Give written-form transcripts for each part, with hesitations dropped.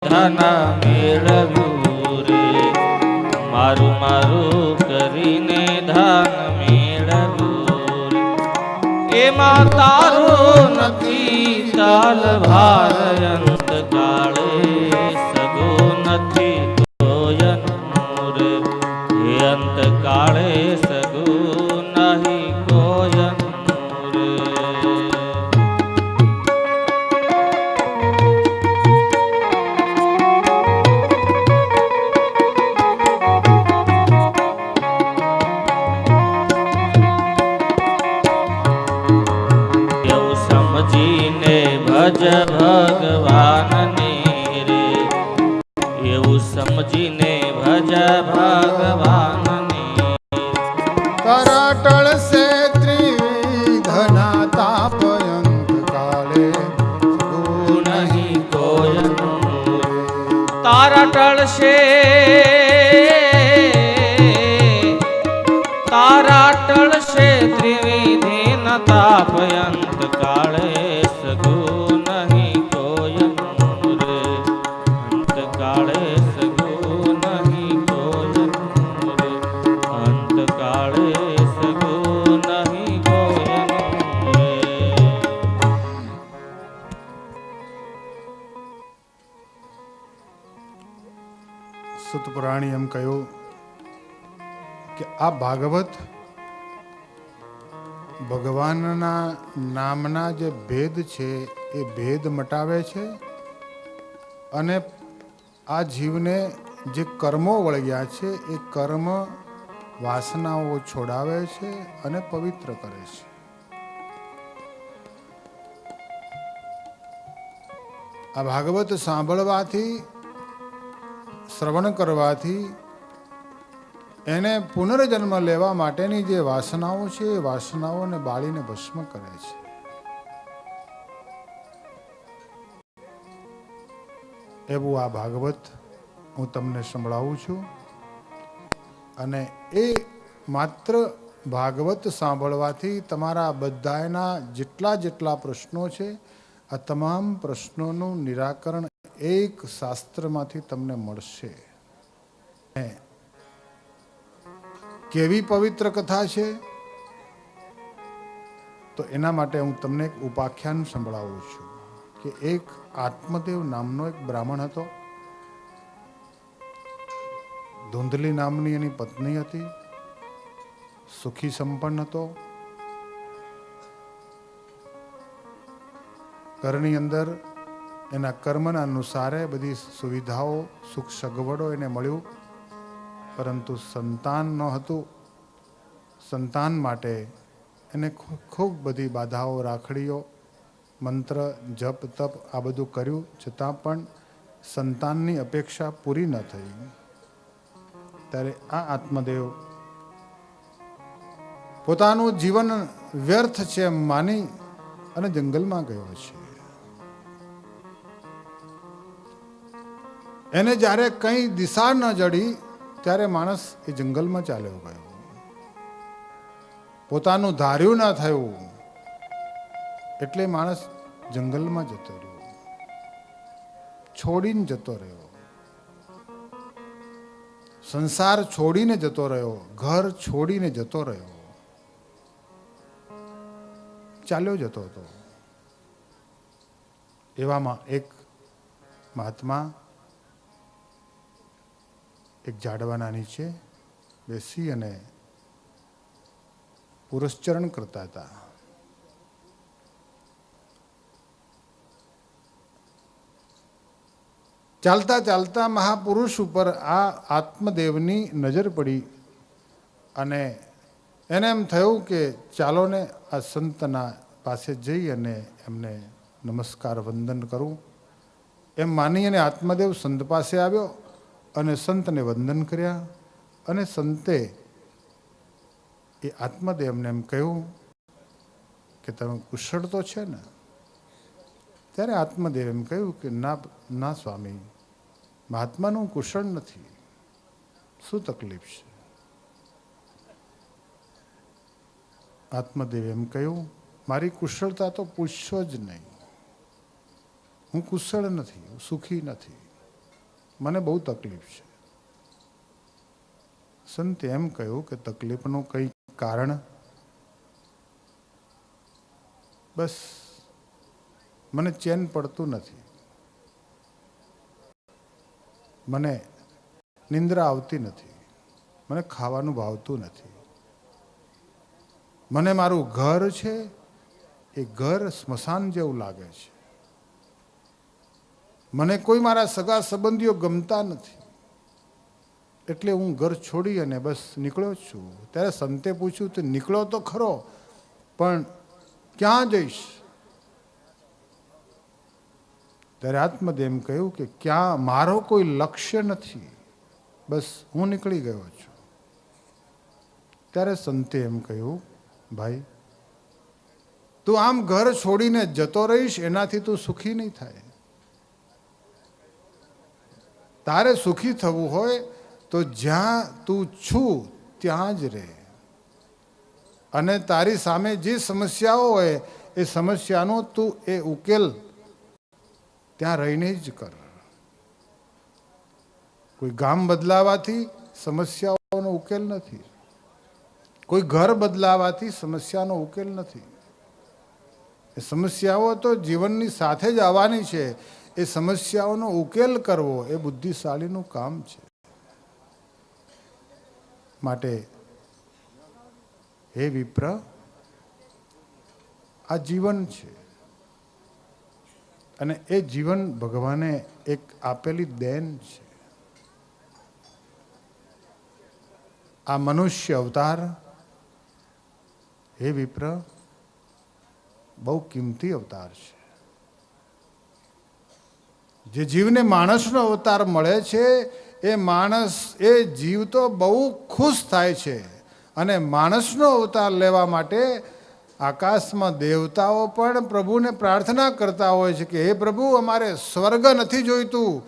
ધન મેળવ્યું રે, મારું મારું કરીને ધન મેળવ્યું રે, એમાં તારું નથી ચાલ ભાર, અંત કાળે સગો નથી કોયનું રે, એ અંત કાળે સગો નહીં કોયનું રે. ભજ ભગવાનને રે, એવું સમજીને ભજ ભગવાનને. કરાટળ સે ત્રિવિધના તાપ, અંત કાળે નહીં કોયનું રે, તારા ટળશે ત્રિવિધિન તાપ, અંત કાળે સગો નહીં કોયનું રે, અંત કાળે સગો નહીં કોયનું રે, અંત કાળે સગો નહીં કોયનું રે. સુતપુરાણી એમ કહ્યું કે આ ભાગવત ભગવાનના નામના જે ભેદ છે એ ભેદ મટાવે છે અને આ જીવને જે કર્મો વળગ્યા છે એ કર્મ વાસનાઓ છોડાવે છે અને પવિત્ર કરે છે. આ ભાગવત સાંભળવાથી, શ્રવણ કરવાથી એને પુનર્જન્મ લેવા માટેની જે વાસનાઓ છે એ વાસનાઓને બાળીને ભસ્મ કરે છે. એવું આ ભાગવત હું તમને સંભળાવું છું. અને એ માત્ર ભાગવત સાંભળવાથી તમારા બધાના જેટલા પ્રશ્નો છે આ તમામ પ્રશ્નોનું નિરાકરણ એક શાસ્ત્રમાંથી તમને મળશે. કેવી પવિત્ર કથા છે તો એના માટે હું તમને એક ઉપાખ્યાન સંભળાવું છું કે એક આત્મદેવ નામનો એક બ્રાહ્મણ હતો. ધુંધલી નામની એની પત્ની હતી. સુખી સંપન્ન હતો. ઘરની અંદર એના કર્મના અનુસારે બધી સુવિધાઓ, સુખ સગવડો એને મળ્યું, પરંતુ સંતાન ન હતું. સંતાન માટે એને ખૂબ બધી બાધાઓ, રાખડીઓ, મંત્ર, જપ, તપ આ બધું કર્યું, છતાં પણ સંતાનની અપેક્ષા પૂરી ન થઈ. ત્યારે આ આત્મદેવ પોતાનું જીવન વ્યર્થ છે એમ માની અને જંગલમાં ગયો છે. એને જ્યારે કંઈ દિશા ન જડી ત્યારે માણસ એ જંગલમાં ચાલ્યો ગયો. પોતાનું ધાર્યું ના થયું એટલે માણસ જંગલમાં જતો રહ્યો, છોડીને જતો રહ્યો, સંસાર છોડીને જતો રહ્યો, ઘર છોડીને જતો રહ્યો, ચાલ્યો જતો હતો. એવામાં એક મહાત્મા એક ઝાડવાના નીચે બેસી અને પુરસ્ચરણ કરતા હતા. ચાલતા ચાલતા મહાપુરુષ ઉપર આ આત્મદેવની નજર પડી અને એને એમ થયું કે ચાલો ને આ સંતના પાસે જઈ અને એમને નમસ્કાર વંદન કરું. એમ માની અને આત્મદેવ સંત પાસે આવ્યો અને સંતને વંદન કર્યા. અને સંતે એ આત્મદેવને એમ કહ્યું કે તમે કુશળ તો છે ને? ત્યારે આત્મદેવ એમ કહ્યું કે ના સ્વામી, મહાત્માનું કુશળ નથી. શું તકલીફ છે? આત્મદેવે એમ કહ્યું, મારી કુશળતા તો પૂછશો જ નહીં. હું કુશળ નથી, હું સુખી નથી. મને બહુ તકલીફ છે. સંતે એમ કહ્યું કે તકલીફનું કંઈ કારણ? બસ મને ચેન પડતું નથી, મને નિંદ્રા આવતી નથી, મને ખાવાનું ભાવતું નથી, મને મારું ઘર છે એ ઘર સ્મશાન જેવું લાગે છે, મને કોઈ મારા સગા સંબંધીઓ ગમતા નથી, એટલે હું ઘર છોડી અને બસ નીકળ્યો છું. ત્યારે સંતે પૂછ્યું, તો નીકળો તો ખરો, પણ ક્યાં જઈશ? ત્યારે આત્મદેવ એમ કહ્યું કે ક્યાં, મારો કોઈ લક્ષ્ય નથી, બસ હું નીકળી ગયો છું. ત્યારે સંતે એમ કહ્યું, ભાઈ તું આમ ઘર છોડીને જતો રહીશ એનાથી તું સુખી નહીં થાય. તારે સુખી થવું હોય તો જ્યાં તું છું ત્યાં જ રહે, અને તારી સામે જે સમસ્યાઓ હોય એ સમસ્યાનો તું એ ઉકેલ ત્યાં રહીને જ કર. કોઈ ગામ બદલાવાથી સમસ્યાઓનો ઉકેલ નથી, કોઈ ઘર બદલાવાથી સમસ્યાનો ઉકેલ નથી. એ સમસ્યાઓ તો જીવનની સાથે જ આવવાની છે. એ સમસ્યાઓનો ઉકેલ કરવો એ બુદ્ધિશાળીનું કામ છે. માટે હે વિપ્ર, આ જીવન છે, અને એ જીવન ભગવાને એક આપેલી દેન છે. આ મનુષ્ય અવતાર હે વિપ્ર બહુ કિંમતી અવતાર છે. જે જીવને માણસનો અવતાર મળે છે એ માણસ, એ જીવ તો બહુ ખુશ થાય છે, અને માણસનો અવતાર લેવા માટે આકાશમાં દેવતાઓ પણ પ્રભુને પ્રાર્થના કરતા હોય છે કે હે પ્રભુ, અમારે સ્વર્ગ નથી જોઈતું,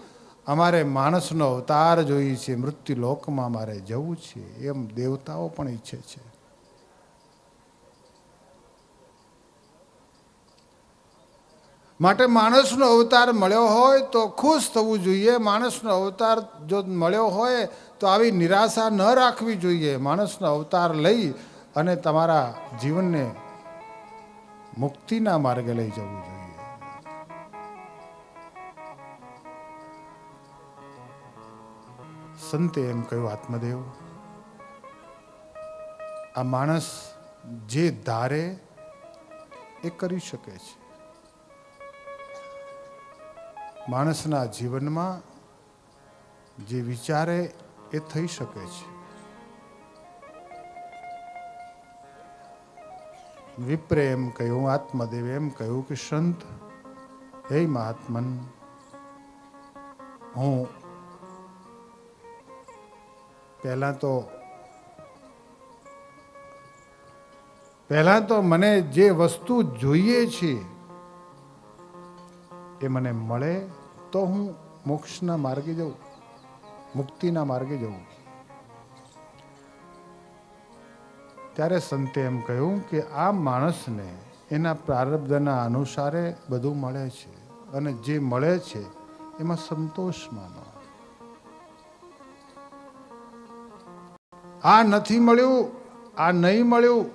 અમારે માણસનો અવતાર જોઈએ છે, મૃત્યુ લોકમાં અમારે જવું છે, એમ દેવતાઓ પણ ઈચ્છે છે. માટે માણસનો અવતાર મળ્યો હોય તો ખુશ થવું જોઈએ. માણસનો અવતાર જો મળ્યો હોય તો આવી નિરાશા ન રાખવી જોઈએ. માણસનો અવતાર લઈ અને તમારા જીવનને મુક્તિના માર્ગે લઈ જવું જોઈએ. સંતે એમ કહ્યું, આત્મદેવ, આ માણસ જે ધારે એ કરી શકે છે. માણસના જીવનમાં જે વિચારે એ થઈ શકે છે. વિપ્રે એમ કહ્યું, આત્મદેવે એમ કહ્યું કે સંત, હે મહાત્મન, હું પહેલા તો મને જે વસ્તુ જોઈએ છે એ મને મળે તો હું મોક્ષના માર્ગે જઉં, મુક્તિના માર્ગે જઉં. ત્યારે સંતે એમ કહ્યું કે આ માણસને એના પ્રારબ્ધના અનુસારે બધું મળે છે, અને જે મળે છે એમાં સંતોષ માનો. આ નથી મળ્યું, આ નહીં મળ્યું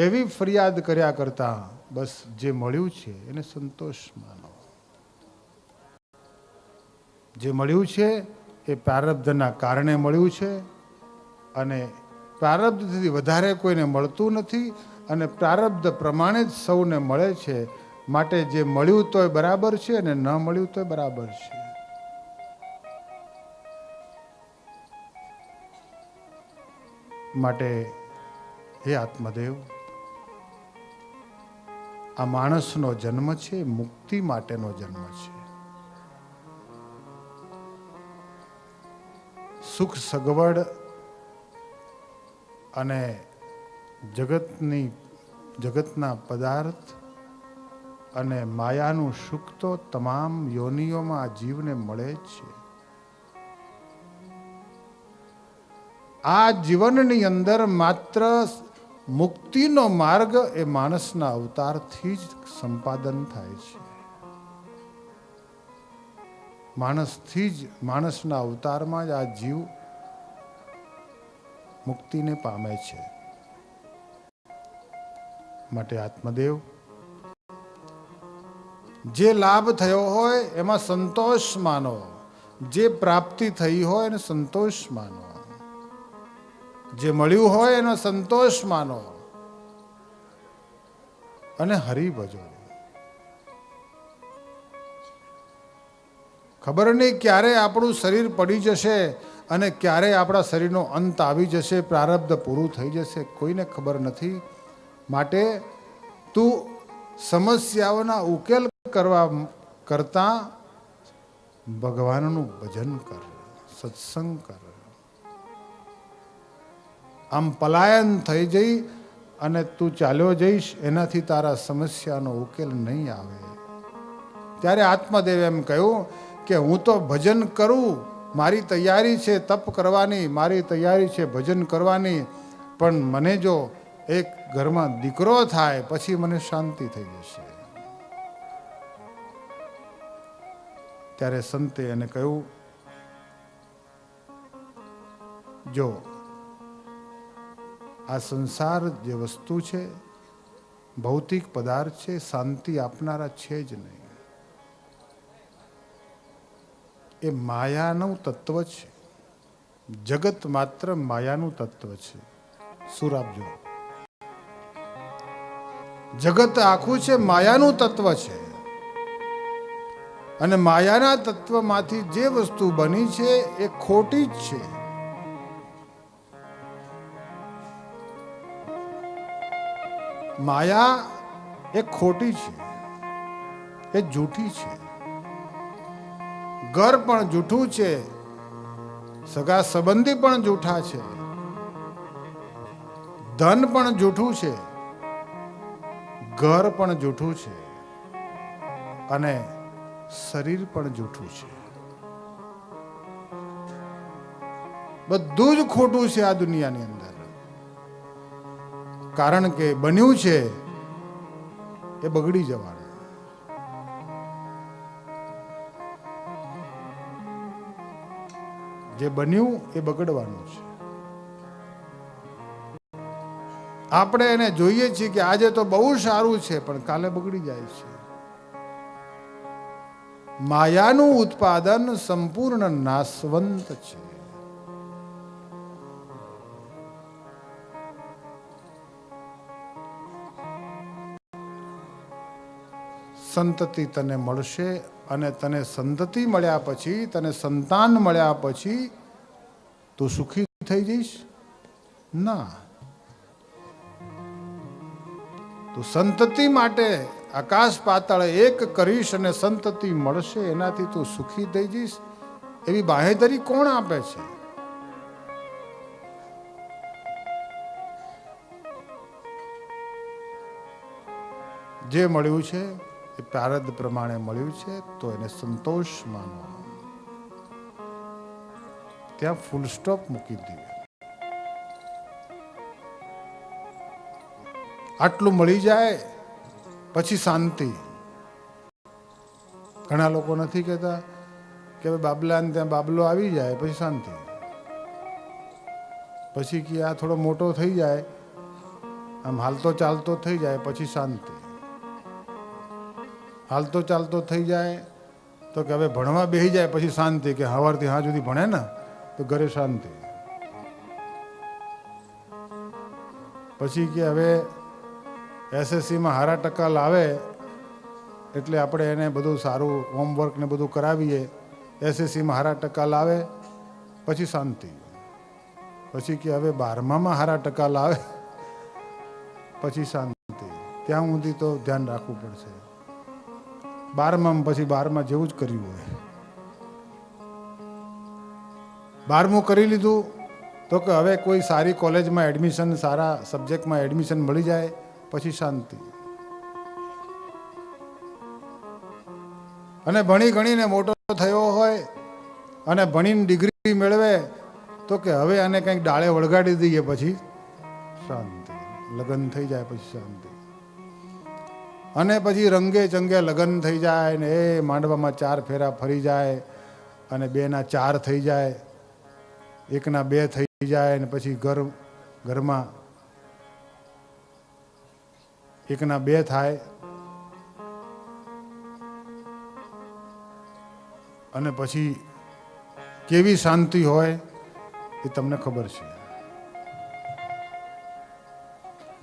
એવી ફરિયાદ કર્યા કરતા બસ જે મળ્યું છે એને સંતોષ માનો. જે મળ્યું છે એ પ્રારબ્ધના કારણે મળ્યું છે, અને પ્રારબ્ધથી વધારે કોઈને મળતું નથી, અને પ્રારબ્ધ પ્રમાણે જ સૌને મળે છે. માટે જે મળ્યું તોય બરાબર છે, અને ન મળ્યું તોય બરાબર છે. માટે હે આત્મદેવ, આ માણસનો જન્મ છે મુક્તિ માટેનો જન્મ છે. સુખ સગવડ અને જગતના પદાર્થ અને માયાનું સુખ તો તમામ યોનિઓમાં આ જીવને મળે જ છે. આ જીવનની અંદર માત્ર મુક્તિનો માર્ગ એ માણસના અવતારથી જ સંપાદન થાય છે. માણસથી જ, માણસના અવતારમાં જ આ જીવ મુક્તિને પામે છે. માટે આત્મદેવ, જે લાભ થયો હોય એમાં સંતોષ માનો, જે પ્રાપ્તિ થઈ હોય એને સંતોષ માનો, જે મળ્યું હોય એનો સંતોષ માનો અને હરિ ભજો. ખબર નહીં ક્યારે આપણું શરીર પડી જશે અને ક્યારે આપણા શરીરનો અંત આવી જશે, પ્રારબ્ધ પૂરું થઈ જશે, કોઈને ખબર નથી. માટે તું સમસ્યાઓના ઉકેલ કરવા કરતા ભગવાનનું ભજન કર, સત્સંગ કર. આમ પલાયન થઈ જઈ અને તું ચાલ્યો જઈશ, એનાથી તારા સમસ્યાનો ઉકેલ નહીં આવે. ત્યારે આત્મદેવ એમ કહ્યું કે હું તો ભજન કરું, મારી તૈયારી છે તપ કરવાની, મારી તૈયારી છે ભજન કરવાની, પણ મને જો એક ઘરમાં દીકરો થાય પછી મને શાંતિ થઈ જશે. ત્યારે સંતે એને કહ્યું, જો આ સંસાર જે વસ્તુ છે, ભૌતિક પદાર્થ છે, શાંતિ આપનારા છે જ નહીં. એ માયાનું તત્વ છે. જગત માત્ર માયાનું તત્વ છે. શું આપજો? જગત આખું છે માયાનું તત્વ છે. અને માયાના તત્વમાંથી જે વસ્તુ બની છે એ ખોટી જ છે. માયા એ ખોટી છે, એ જૂઠી છે. ઘર પણ જૂઠું છે, સગા સંબંધી પણ જૂઠા છે, ધન પણ જૂઠું છે, ઘર પણ જૂઠું છે અને શરીર પણ જૂઠું છે. બધું જ ખોટું છે આ દુનિયાની અંદર. કારણ કે બન્યું છે એ બગડી જવાનું. જે બન્યું એ બગડવાનું છે. આપણે એને જોઈએ છીએ કે આજે તો બહુ સારું છે, પણ કાલે બગડી જાય છે. માયાનું ઉત્પાદન સંપૂર્ણ નાશવંત છે. સંતતિ તને મળશે અને તને સંતતિ મળ્યા પછી, તને સંતાન મળ્યા પછી તું સુખી થઈ જઈશ? ના. તું સંતતિ માટે આકાશ પાતાળ એક કરીશ અને સંતતિ મળશે, એનાથી તું સુખી થઈ જઈશ, એવી બાહેધરી કોણ આપે છે? જે મળ્યું છે એ પ્રારબ્ધ પ્રમાણે મળ્યું છે, તો એને સંતોષ માનો. ત્યાં ફૂલ સ્ટોપ મૂકી દઈએ. આટલું મળી જાય પછી શાંતિ. ઘણા લોકો નથી કહેતા કે બાબલાને ત્યાં બાબલો આવી જાય પછી શાંતિ. પછી કે આ થોડો મોટો થઈ જાય, આમ હાલતો ચાલતો થઈ જાય પછી શાંતિ. હાલતો ચાલતો થઈ જાય તો કે હવે ભણવા બેસી જાય પછી શાંતિ, કે સવારથી હા સુધી ભણે ને તો ઘરે શાંતિ. પછી કે હવે એસએસસીમાં સારા ટકા લાવે એટલે આપણે એને બધું સારું હોમવર્ક ને બધું કરાવીએ, એસએસસીમાં સારા ટકા લાવે પછી શાંતિ. પછી કે હવે 12માં સારા ટકા લાવે પછી શાંતિ. ત્યાં સુધી તો ધ્યાન રાખવું પડશે. 12માં પછી 12માં જેવું જ કર્યું હોય. 12મું કરી લીધું તો કે હવે કોઈ સારી કોલેજમાં એડમિશન, સારા સબ્જેક્ટમાં એડમિશન મળી જાય પછી શાંતિ. અને ભણી ગણીને મોટો થયો હોય અને ભણીને ડિગ્રી મેળવે તો કે હવે આને કંઈક ડાળે વળગાડી દઈએ પછી શાંતિ. લગ્ન થઈ જાય પછી શાંતિ. અને પછી રંગે ચંગે લગ્ન થઈ જાય ને એ માંડવામાં 4 ફેરા ફરી જાય અને 2 ના 4 થઈ જાય, 1 ના 2 થઈ જાય, અને પછી ઘરમાં 1 ના 2 થાય, અને પછી કેવી શાંતિ હોય એ તમને ખબર છે.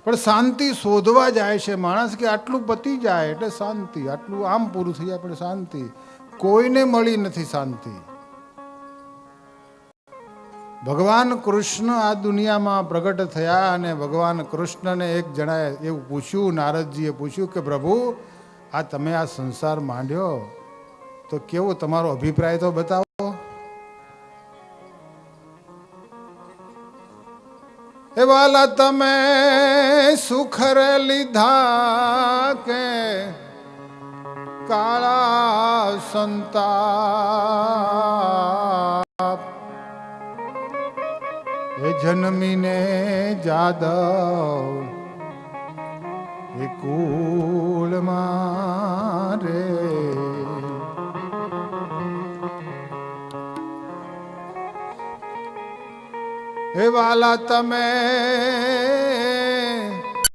પણ શાંતિ શોધવા જાય છે માણસ, કે આટલું પતી જાય એટલે શાંતિ, આટલું આમ પૂરું થઈ જાય પણ શાંતિ. કોઈને મળી નથી શાંતિ. ભગવાન કૃષ્ણ આ દુનિયામાં પ્રગટ થયા, અને ભગવાન કૃષ્ણને એક જણાએ એવું પૂછ્યું, નારદજીએ પૂછ્યું કે પ્રભુ, આ તમે આ સંસાર માંડ્યો તો કેવો તમારો અભિપ્રાય તો બતાવો. એ વાલા તમે સુખર લીધા કે કાળા સંતાપ, એ જન્મીને જાદવ એ કુળમાં રે. એ વાલા તમે